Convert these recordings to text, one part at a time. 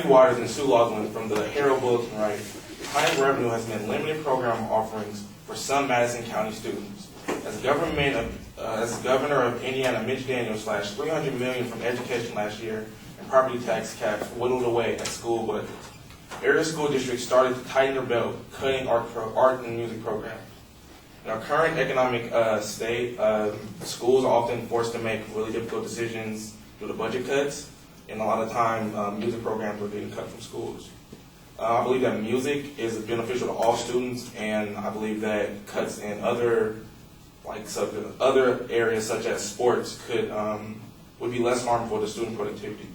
Waters and Sue Loughlin from the Herald Bulletin write, High Revenue has meant limited program offerings for some Madison County students. As governor of Indiana, Mitch Daniels slashed $300 million from education last year, and property tax caps whittled away at school budgets. Area school districts started to tighten their belt, cutting art and music programs. In our current economic state, schools are often forced to make really difficult decisions due to budget cuts, and a lot of time music programs are getting cut from schools. I believe that music is beneficial to all students, and I believe that cuts in other areas such as sports would be less harmful to student productivity.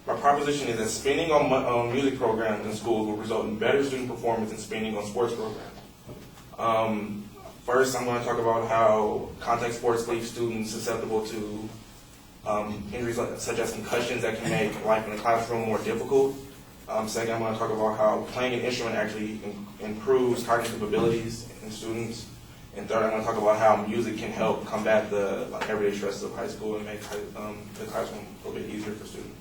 My proposition is that spending on music programs in schools will result in better student performance than spending on sports programs. First, I'm going to talk about how contact sports leave students susceptible to injuries such as concussions that can make life in the classroom more difficult. Second, I'm going to talk about how playing an instrument actually improves cognitive abilities in students. And third, I'm going to talk about how music can help combat the everyday stresses of high school and make the classroom a little bit easier for students.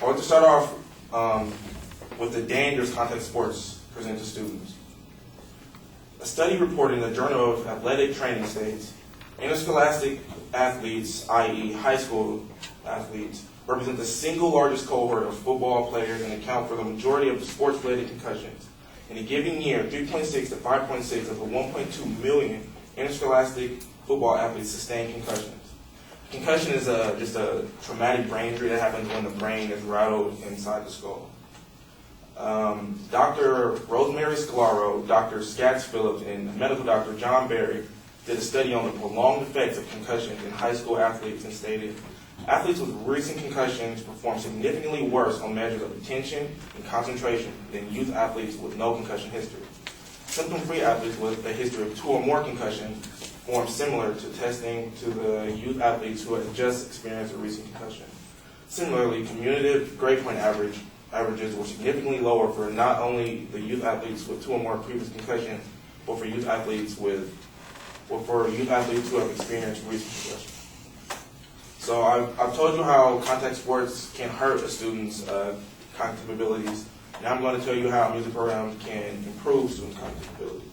I want to start off with the dangers contact sports present to students. A study reported in the Journal of Athletic Training states, interscholastic athletes, i.e. high school athletes, represent the single largest cohort of football players and account for the majority of the sports-related concussions. In a given year, 3.6 to 5.6 of the 1.2 million interscholastic football athletes sustain concussions. Concussion is just a traumatic brain injury that happens when the brain is rattled inside the skull. Dr. Rosemary Scalaro, Dr. Scats Phillips, and medical doctor John Berry did a study on the prolonged effects of concussions in high school athletes and stated, athletes with recent concussions perform significantly worse on measures of attention and concentration than youth athletes with no concussion history. Symptom-free athletes with a history of 2 or more concussions form similar to testing to the youth athletes who had just experienced a recent concussion. Similarly, cumulative grade point averages were significantly lower for not only the youth athletes with 2 or more previous concussions, but for youth athletes who have experienced recent concussions. So I've told you how contact sports can hurt a student's cognitive abilities. Now I'm going to tell you how music programs can improve student cognitive abilities.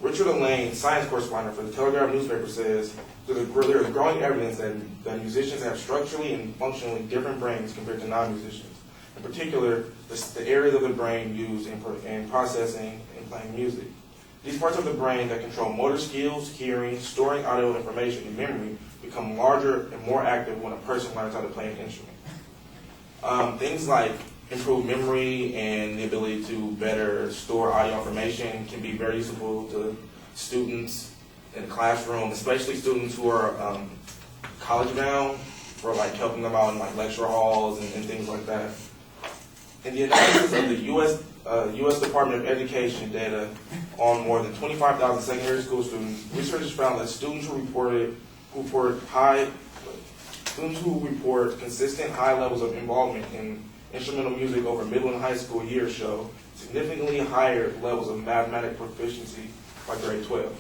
Richard Elaine, science correspondent for the Telegraph newspaper, says there is growing evidence that musicians have structurally and functionally different brains compared to non-musicians. In particular, the areas of the brain used in processing and playing music. These parts of the brain that control motor skills, hearing, storing audio information, and memory become larger and more active when a person learns how to play an instrument. Things like improved memory and the ability to better store audio information can be very useful to students in the classroom, especially students who are college bound, for helping them out in lecture halls and things like that. In the analysis of the U.S. Department of Education data on more than 25,000 secondary school students, researchers found that students who report consistent high levels of involvement in instrumental music over middle and high school years show significantly higher levels of mathematical proficiency by grade 12.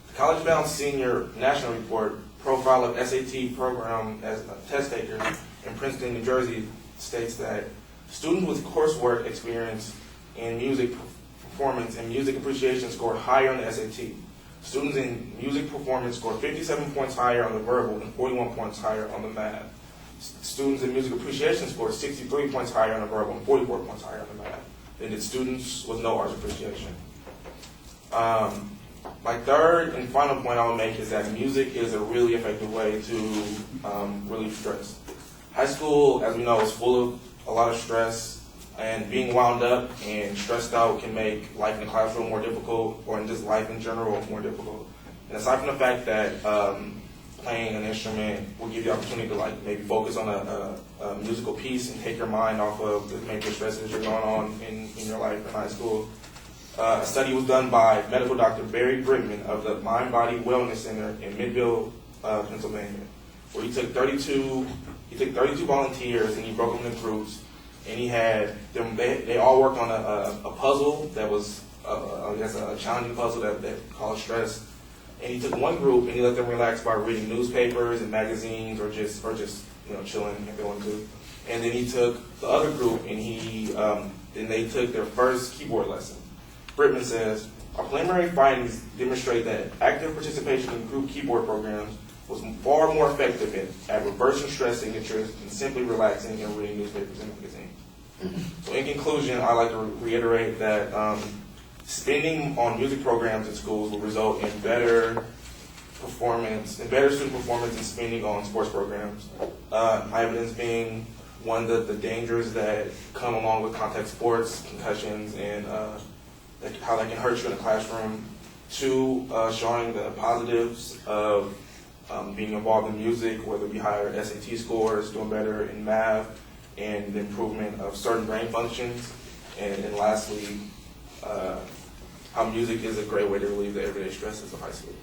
The College Bound Senior National Report, Profile of SAT Program as Test Takers in Princeton, New Jersey, states that students with coursework experience in music performance and music appreciation scored higher on the SAT. Students in music performance scored 57 points higher on the verbal and 41 points higher on the math. Students in music appreciation scored 63 points higher on the verbal and 44 points higher on the math than did students with no arts appreciation. My third and final point I'll make is that music is a really effective way to relieve stress. High school, as we know, is full of a lot of stress, and being wound up and stressed out can make life in the classroom more difficult, or in just life in general more difficult. And aside from the fact that playing an instrument will give you the opportunity to maybe focus on a musical piece and take your mind off of the major stresses you're going on in your life in high school. A study was done by medical doctor Barry Brickman of the Mind Body Wellness Center in Midville, Pennsylvania, where he took 32 volunteers and he broke them into groups, and he had them. They all worked on a puzzle that was I guess a challenging puzzle that caused stress. And he took one group and he let them relax by reading newspapers and magazines or just chilling if they wanted to. And then he took the other group and then they took their first keyboard lesson. Brittman says, our preliminary findings demonstrate that active participation in group keyboard programs was far more effective at reversing stress signatures than simply relaxing and reading newspapers and magazines. So in conclusion, I'd like to reiterate that spending on music programs in schools will result in better student performance than spending on sports programs. My evidence being, one, the dangers that come along with contact sports, concussions, and how that can hurt you in the classroom. Two, showing the positives of being involved in music, whether it be higher SAT scores, doing better in math, and the improvement of certain brain functions. And lastly, how music is a great way to relieve the everyday stresses of high school.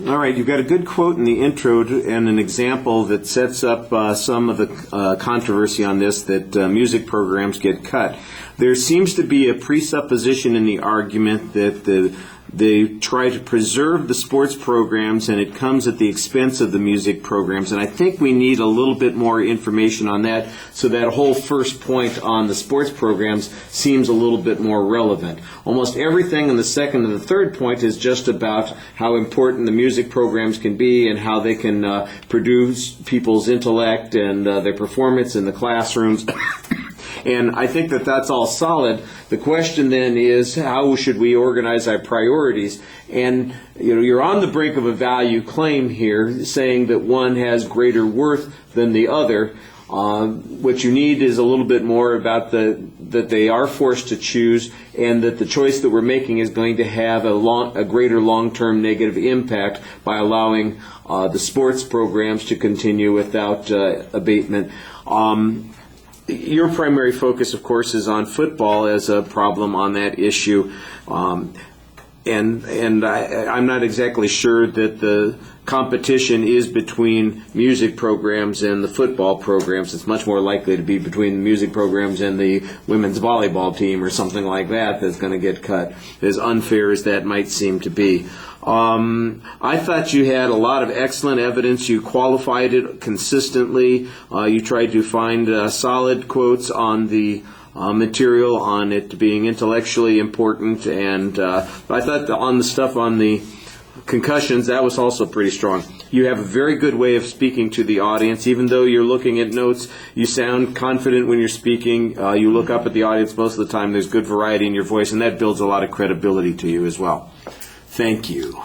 All right, you've got a good quote in the intro and an example that sets up some of the controversy on this, that music programs get cut. There seems to be a presupposition in the argument that they try to preserve the sports programs and it comes at the expense of the music programs. And I think we need a little bit more information on that, so that whole first point on the sports programs seems a little bit more relevant. Almost everything in the second and the third point is just about how important the music programs can be and how they can produce people's intellect and their performance in the classrooms. And I think that that's all solid. The question then is, how should we organize our priorities? And you're on the brink of a value claim here, saying that one has greater worth than the other. What you need is a little bit more about that they are forced to choose, and that the choice that we're making is going to have a greater long-term negative impact by allowing the sports programs to continue without abatement. Your primary focus, of course, is on football as a problem on that issue. And I'm not exactly sure that the competition is between music programs and the football programs. It's much more likely to be between the music programs and the women's volleyball team or something like that that's going to get cut, as unfair as that might seem to be. I thought you had a lot of excellent evidence. You qualified it consistently. You tried to find solid quotes on the material on it being intellectually important, and I thought on the stuff on the concussions, that was also pretty strong. You have a very good way of speaking to the audience. Even though you're looking at notes, you sound confident when you're speaking. You look up at the audience most of the time. There's good variety in your voice, and that builds a lot of credibility to you as well. Thank you.